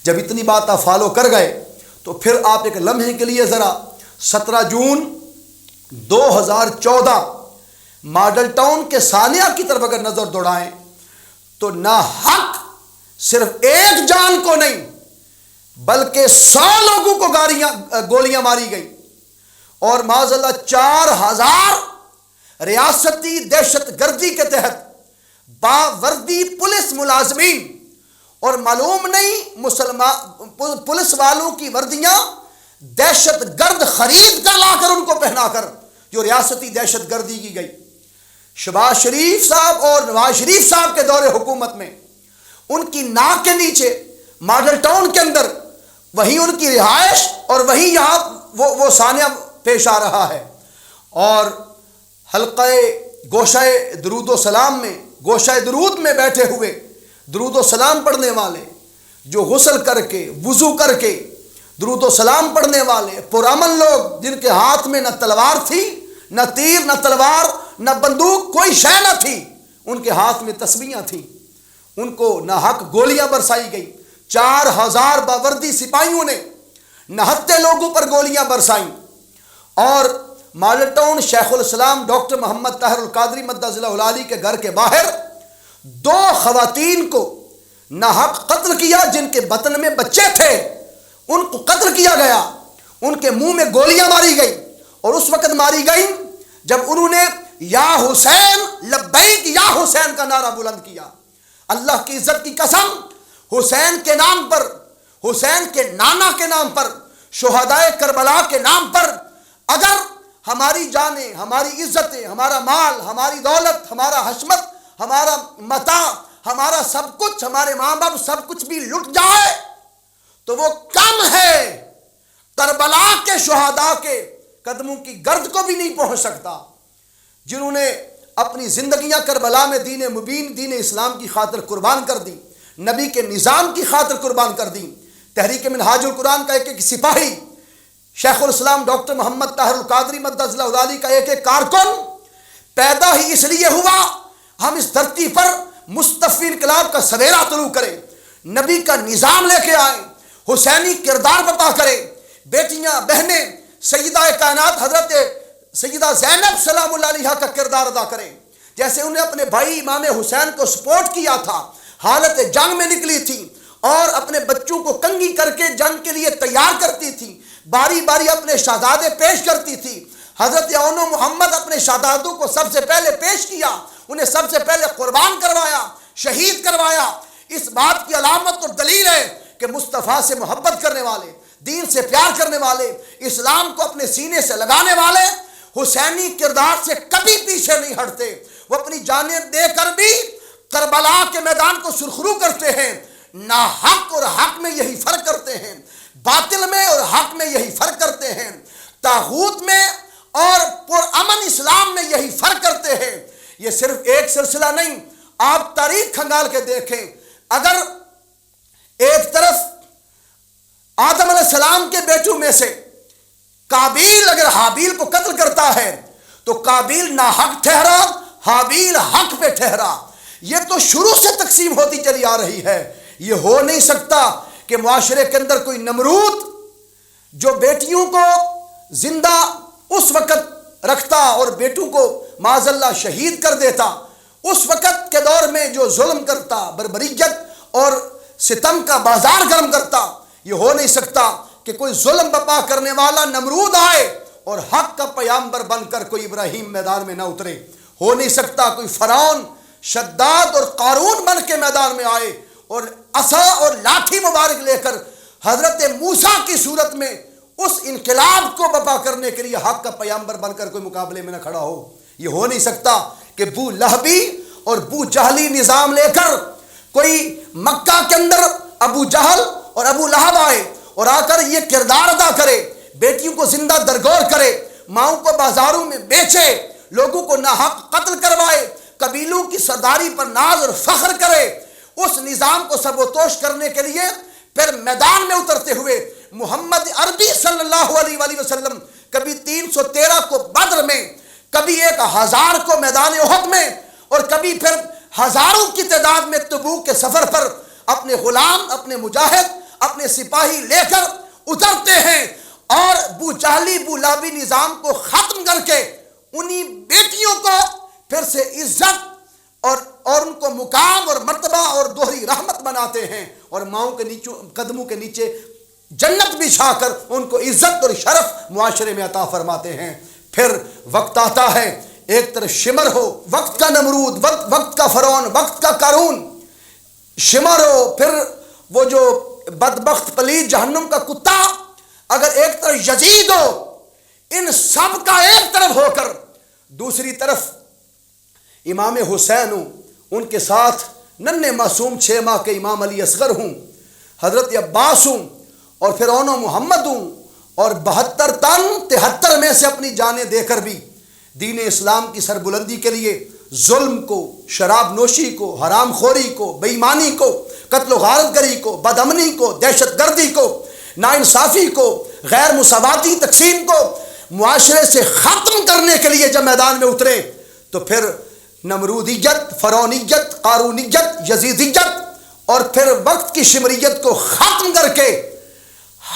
جب اتنی بات آپ فالو کر گئے تو پھر آپ ایک لمحے کے لیے ذرا 17 جون 2014 ماڈل ٹاؤن کے سانیہ کی طرف اگر نظر دوڑائیں تو نہ حق صرف ایک جان کو نہیں بلکہ 100 لوگوں کو گولیاں ماری گئی، اور معاذ اللہ 4000 ریاستی دہشت گردی کے تحت باوردی پولیس ملازمین، اور معلوم نہیں مسلمان پولیس والوں کی وردیاں دہشت گرد خرید کر لا کر ان کو پہنا کر جو ریاستی دہشت گردی کی گئی۔ شہباز شریف صاحب اور نواز شریف صاحب کے دور حکومت میں ان کی ناک کے نیچے ماڈل ٹاؤن کے اندر وہیں ان کی رہائش اور وہیں یہاں وہ سانیہ پیش آ رہا ہے، اور حلقہ گوشہ درود و سلام میں گوشہ درود میں بیٹھے ہوئے درود و سلام پڑھنے والے، جو غسل کر کے وضو کر کے درود و سلام پڑھنے والے پرامن لوگ، جن کے ہاتھ میں نہ تلوار تھی نہ تیر نہ تلوار نہ بندوق، کوئی شے نہ تھی، ان کے ہاتھ میں تسبیحاں تھیں، ان کو ناحق گولیاں برسائی گئی۔ 4000 باوردی سپاہیوں نے نہتے لوگوں پر گولیاں برسائیں، اور ماڈل ٹاؤن شیخ الاسلام ڈاکٹر محمد طاہر القادری مدظلہ العالی کے گھر کے باہر 2 خواتین کو ناحق قتل کیا، جن کے بطن میں بچے تھے، ان کو قتل کیا گیا، ان کے منہ میں گولیاں ماری گئی، اور اس وقت ماری گئی جب انہوں نے یا حسین لبیک یا حسین کا نعرہ بلند کیا۔ اللہ کی عزت کی قسم، حسین کے نام پر، حسین کے نانا کے نام پر، شہدائے کربلا کے نام پر اگر ہماری جانیں، ہماری عزتیں، ہمارا مال، ہماری دولت، ہمارا حشمت، ہمارا متاع، ہمارا سب کچھ، ہمارے ماں باپ سب کچھ بھی لٹ جائے تو وہ کم ہے کربلا کے شہداء کے قدموں کی گرد کو بھی نہیں پہنچ سکتا، جنہوں نے اپنی زندگیاں کربلا میں دین مبین، دین اسلام کی خاطر قربان کر دی، نبی کے نظام کی خاطر قربان کر دی۔ تحریک منہاج-ul-قرآن کا ایک سپاہی، شیخ الاسلام ڈاکٹر محمد طاہر القادری مدظلہ العالی کا ایک کارکن پیدا ہی اس لیے ہوا ہم اس دھرتی پر مصطفی انقلاب کا سویرا طلوع کریں، نبی کا نظام لے کے آئیں، حسینی کردار برپا کریں، بیٹیاں بہنیں سیدہ کائنات حضرت سیدہ زینب سلام اللہ علیہا کا کردار ادا کریں، جیسے انہوں نے اپنے بھائی امام حسین کو سپورٹ کیا تھا، حالت جنگ میں نکلی تھی اور اپنے بچوں کو کنگھی کر کے جنگ کے لیے تیار کرتی تھی، باری باری اپنے شہزادے پیش کرتی تھی۔ حضرت اون محمد اپنے شہزادوں کو سب سے پہلے پیش کیا، انہیں سب سے پہلے قربان کروایا، شہید کروایا۔ اس بات کی علامت اور دلیل ہے کہ مصطفیٰ سے محبت کرنے والے، دین سے پیار کرنے والے، اسلام کو اپنے سینے سے لگانے والے حسینی کردار سے کبھی پیچھے نہیں ہٹتے، وہ اپنی جانیں دے کر بھی کربلا کے میدان کو سرخرو کرتے ہیں۔ ناحق اور حق میں یہی فرق کرتے ہیں، باطل میں اور حق میں یہی فرق کرتے ہیں، طاغوت میں اور پرامن اسلام میں یہی فرق کرتے ہیں۔ یہ صرف ایک سلسلہ نہیں، آپ تاریخ کھنگال کے دیکھیں، اگر ایک طرف آدم علیہ السلام کے بیٹوں میں سے قابیل اگر حابیل کو قتل کرتا ہے تو قابیل ناحق ٹھہرا، حابیل حق پہ ٹھہرا۔ یہ تو شروع سے تقسیم ہوتی چلی آ رہی ہے۔ یہ ہو نہیں سکتا کہ معاشرے کے اندر کوئی نمرود جو بیٹیوں کو زندہ اس وقت رکھتا اور بیٹوں کو معاذ اللہ شہید کر دیتا، اس وقت کے دور میں جو ظلم کرتا، بربریت اور ستم کا بازار گرم کرتا، یہ ہو نہیں سکتا کہ کوئی ظلم بپا کرنے والا نمرود آئے اور حق کا پیامبر بن کر کوئی ابراہیم میدان میں نہ اترے۔ ہو نہیں سکتا کوئی فرعون، شداد اور قارون بن کے میدان میں آئے اور عصا اور لاٹھی مبارک لے کر حضرت موسیٰ کی صورت میں اس انقلاب کو بپا کرنے کے لیے حق کا پیامبر بن کر کوئی مقابلے میں نہ کھڑا ہو۔ یہ ہو نہیں سکتا کہ بو لہبی اور بو جہلی نظام لے کر کوئی مکہ کے اندر ابو جہل اور ابو لہب آئے اور آ کر یہ کردار ادا کرے، بیٹیوں کو زندہ درگور کرے، ماؤں کو بازاروں میں بیچے، لوگوں کو ناحق قتل کروائے، قبیلوں کی سرداری پر ناز اور فخر کرے۔ اس نظام کو سب و توش کرنے کے لیے پھر میدان میں اترتے ہوئے محمد عربی صلی اللہ علیہ وآلہ وسلم کبھی 313 کو بدر میں، کبھی 1000 کو میدان احد میں، اور کبھی پھر ہزاروں کی تعداد میں تبوک کے سفر پر اپنے غلام، اپنے مجاہد، اپنے سپاہی لے کر اترتے ہیں اور بو جہلی بو لابی نظام کو ختم کر کے انہی بیٹیوں کو پھر سے عزت اور ان کو مقام اور مرتبہ اور دوہری رحمت بناتے ہیں، اور ماؤں کے قدموں کے نیچے جنت بچھا کر ان کو عزت اور شرف معاشرے میں عطا فرماتے ہیں۔ پھر وقت آتا ہے، ایک طرف شمر ہو، وقت کا نمرود، وقت کا فرعون، وقت کا قارون، شمر ہو، پھر وہ جو بدبخت پلید جہنم کا کتا، اگر ایک طرف یزید ہو، ان سب کا ایک طرف ہو کر دوسری طرف امام حسین ہوں، ان کے ساتھ ننھے معصوم 6 ماہ کے امام علی اصغر ہوں، حضرت عباس ہوں، اور فرعون و محمد ہوں، اور 72 تن 73 میں سے اپنی جانیں دے کر بھی دین اسلام کی سربلندی کے لیے ظلم کو، شراب نوشی کو، حرام خوری کو، بے ایمانی کو، قتل و غارت گری کو، بد امنی کو، دہشت گردی کو، ناانصافی کو، غیر مساواتی تقسیم کو معاشرے سے ختم کرنے کے لیے جب میدان میں اترے تو پھر نمرودیت، فرعونیت، قارونیت، یزیدیت اور پھر وقت کی شمریت کو ختم کر کے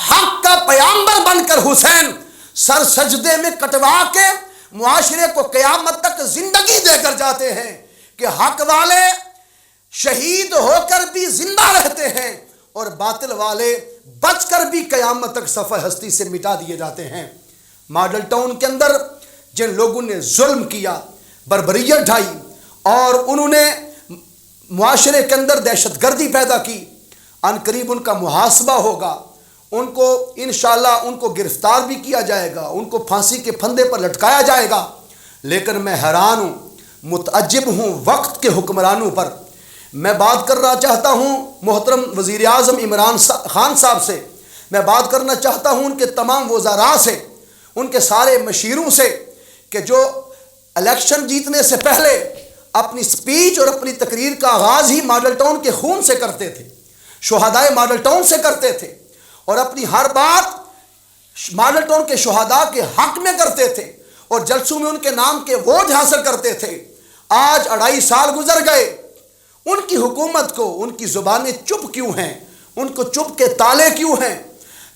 حق کا پیامبر بن کر حسین سر سجدے میں کٹوا کے معاشرے کو قیامت تک زندگی دے کر جاتے ہیں کہ حق والے شہید ہو کر بھی زندہ رہتے ہیں اور باطل والے بچ کر بھی قیامت تک صفحہ ہستی سے مٹا دیے جاتے ہیں۔ ماڈل ٹاؤن کے اندر جن لوگوں نے ظلم کیا، بربریت ڈھائی اور انہوں نے معاشرے کے اندر دہشت گردی پیدا کی، ان قریب ان کا محاسبہ ہوگا، ان کو انشاءاللہ ان کو گرفتار بھی کیا جائے گا، ان کو پھانسی کے پھندے پر لٹکایا جائے گا۔ لیکن میں حیران ہوں، متعجب ہوں وقت کے حکمرانوں پر۔ میں بات کرنا چاہتا ہوں محترم وزیر اعظم عمران خان صاحب سے، میں بات کرنا چاہتا ہوں ان کے تمام وزراء سے، ان کے سارے مشیروں سے، کہ جو الیکشن جیتنے سے پہلے اپنی سپیچ اور اپنی تقریر کا آغاز ہی ماڈل ٹاؤن کے خون سے کرتے تھے، شہدائے ماڈل ٹاؤن سے کرتے تھے، اور اپنی ہر بات ماڈل ٹاؤن کے شہداء کے حق میں کرتے تھے، اور جلسوں میں ان کے نام کے ووٹ حاصل کرتے تھے۔ آج 2.5 سال گزر گئے، ان کی حکومت کو ان کی زبانیں چپ کیوں ہیں؟ ان کو چپ کے تالے کیوں ہیں؟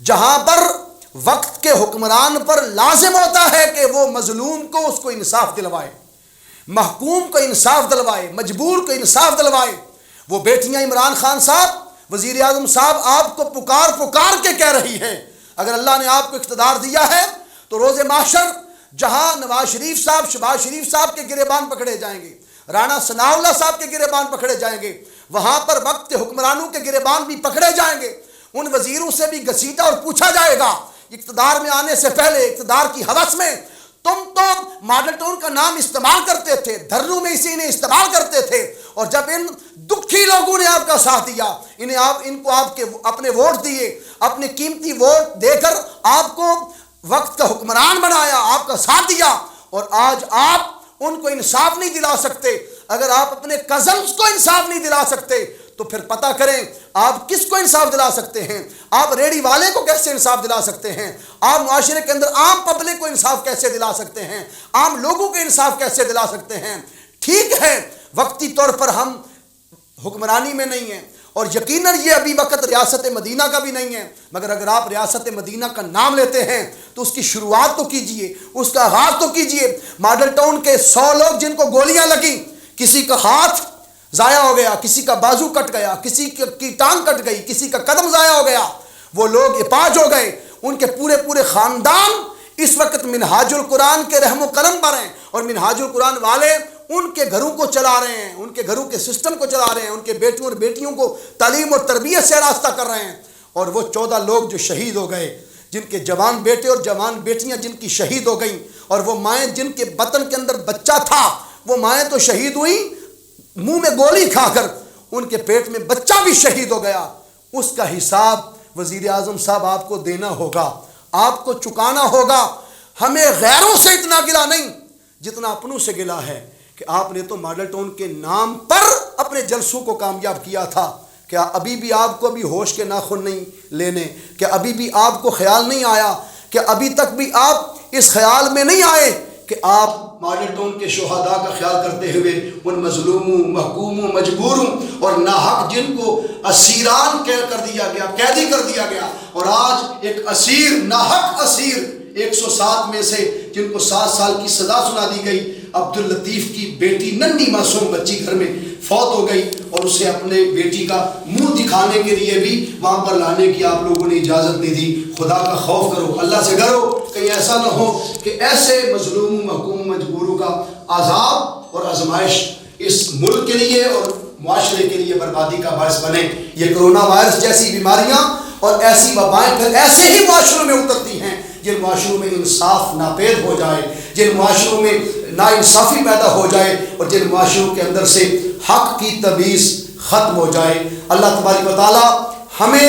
جہاں پر وقت کے حکمران پر لازم ہوتا ہے کہ وہ مظلوم کو اس کو انصاف دلوائے، محکوم کو انصاف دلوائے، مجبور کو انصاف دلوائے، وہ بیٹیاں عمران خان صاحب، وزیر اعظم صاحب آپ کو پکار کے کہہ رہی ہیں، اگر اللہ نے آپ کو اقتدار دیا ہے تو روز محشر جہاں نواز شریف صاحب، شہباز شریف صاحب کے گریبان پکڑے جائیں گے، رانا ثناءاللہ صاحب کے گریبان پکڑے جائیں گے، وہاں پر وقت کے حکمرانوں کے گریبان بھی پکڑے جائیں گے، ان وزیروں سے بھی گھسیٹا اور پوچھا جائے گا اقتدار میں آنے سے پہلے، اقتدار کی ہوس میں تم تو ماڈل ٹاؤن کا نام استعمال کرتے تھے، دھرنوں میں اسی نے استعمال کرتے تھے، اور جب ان دکھی لوگوں نے آپ کا ساتھ دیا، ان کو آپ کے اپنے ووٹ دیے، اپنے قیمتی ووٹ دے کر آپ کو وقت کا حکمران بنایا، آپ کا ساتھ دیا، اور آج آپ ان کو انصاف نہیں دلا سکتے۔ اگر آپ اپنے کزنز کو انصاف نہیں دلا سکتے تو پھر پتہ کریں آپ کس کو انصاف دلا سکتے ہیں؟ آپ ریڑی والے کو کیسے انصاف دلا سکتے ہیں؟ آپ معاشرے کے اندر عام پبلک کو انصاف کیسے دلا سکتے ہیں؟ عام لوگوں کو انصاف کیسے دلا سکتے ہیں؟ ٹھیک ہے وقتی طور پر ہم حکمرانی میں نہیں ہیں، اور یقیناً یہ ابھی وقت ریاست مدینہ کا بھی نہیں ہے، مگر اگر آپ ریاست مدینہ کا نام لیتے ہیں تو اس کی شروعات تو کیجئے، اس کا آغاز تو کیجئے۔ ماڈل ٹاؤن کے 100 لوگ جن کو گولیاں لگیں، کسی کا ہاتھ ضائع ہو گیا، کسی کا بازو کٹ گیا، کسی کی ٹانگ کٹ گئی، کسی کا قدم ضائع ہو گیا، وہ لوگ اپاہج ہو گئے، ان کے پورے خاندان اس وقت منہاج القرآن کے رحم و کرم پر ہیں، اور منہاج القرآن والے ان کے گھروں کو چلا رہے ہیں، ان کے گھروں کے سسٹم کو چلا رہے ہیں، ان کے بیٹوں اور بیٹیوں کو تعلیم اور تربیت سے راستہ کر رہے ہیں۔ اور وہ 14 لوگ جو شہید ہو گئے، جن کے جوان بیٹے اور جوان بیٹیاں جن کی شہید ہو گئیں، اور وہ مائیں جن کے بطن کے اندر بچہ تھا، وہ مائیں تو شہید ہوئیں منہ میں گولی کھا کر، ان کے پیٹ میں بچہ بھی شہید ہو گیا، اس کا حساب وزیر اعظم صاحب آپ کو دینا ہوگا، آپ کو چکانا ہوگا۔ ہمیں غیروں سے اتنا گلا نہیں جتنا اپنوں سے گلا ہے کہ آپ نے تو ماڈل ٹاؤن کے نام پر اپنے جلسوں کو کامیاب کیا تھا۔ کیا ابھی بھی آپ کو بھی ہوش کے ناخن نہیں لینے؟ کیا ابھی بھی آپ کو خیال نہیں آیا؟ کہ ابھی تک بھی آپ اس خیال میں نہیں آئے کہ آپ ماڈل ٹاؤن کے شہداء کا خیال کرتے ہوئے ان مظلوموں، محکوموں، مجبوروں اور ناحق جن کو اسیران کر دیا گیا، قیدی کر دیا گیا، اور آج ایک اسیر، ناحق اسیر 107 میں سے جن کو 7 سال کی سزا سنا دی گئی، عبداللطیف کی بیٹی ننھی معصوم بچی گھر میں فوت ہو گئی، اور اسے اپنے بیٹی کا منہ دکھانے کے لیے بھی وہاں پر لانے کی آپ لوگوں نے اجازت نہیں دی۔ خدا کا خوف کرو، اللہ سے ڈرو، کہیں ایسا نہ ہو کہ ایسے مظلوموں، محکوموں، مجبوروں کا عذاب اور آزمائش اس ملک کے لیے اور معاشرے کے لیے بربادی کا باعث بنے۔ یہ کرونا وائرس جیسی بیماریاں اور ایسی وبائیں پھر ایسے ہی معاشروں میں اترتی ہیں جن معاشروں میں انصاف ناپید ہو جائے، جن معاشروں میں ناانصافی پیدا ہو جائے، اور جن معاشروں کے اندر سے حق کی تمیز ختم ہو جائے۔ اللہ تبارک و تعالی ہمیں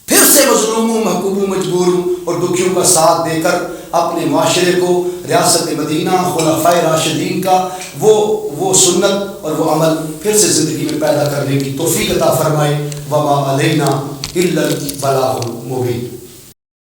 پھر سے مظلوموں، محکوموں، مجبوروں اور دکھیوں کا ساتھ دے کر اپنے معاشرے کو ریاست مدینہ، خلفائے راشدین کا وہ سنت اور وہ عمل پھر سے زندگی میں پیدا کرنے کی توفیق عطا فرمائے۔ وما علینا الا البلاغ المبین۔